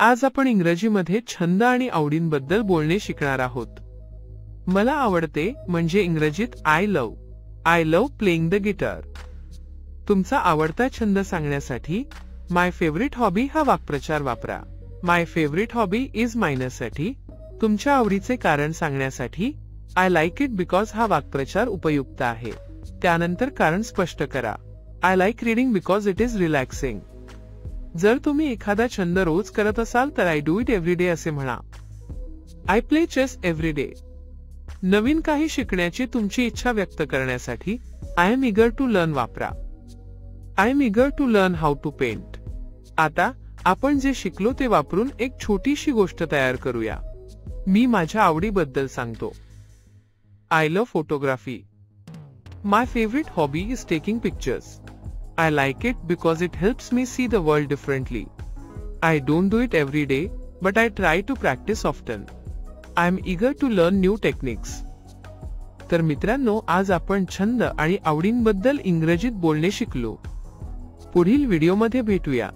आज आपण इंग्रजीमध्ये छंद आणि आवडींबद्दल बोलणे शिकणार आहोत। मला आवडते म्हणजे इंग्रजीत I love playing the guitar. तुमचा आवडता छंद सांगण्यासाठी माय फेवरेट हॉबी हा वाक्प्रचार वापरा। माय फेवरेट हॉबी इज मायनसाठी तुमच्या आवडीचे कारण सांगण्यासाठी आय लाइक इट बिकॉज हा वाक्प्रचार उपयुक्त आहे। त्यानंतर कारण स्पष्ट करा। I like reading because it is relaxing. जर तुम्ही एखादा छंद रोज करत असाल तर I do it every day असे म्हणा। I play chess every day. नवीन काही शिकण्याची तुमची इच्छा व्यक्त करण्यासाठी I am eager to learn वापरा। I am eager to learn how to paint. आता आपण जे शिकलो ते वापरून एक छोटीशी गोष्ट तयार करूया। मी माझ्या आवडीबद्दल सांगतो। I love photography. My favourite hobby is taking pictures. I like it because it helps me see the world differently. I don't do it every day, but I try to practice often. I am eager to learn new techniques. तर मित्रांनो, आज आपण छंद आणि आवडींबद्दल इंग्रजीत बोलणे शिकलो। पुढील व्हिडिओमध्ये भेटूया।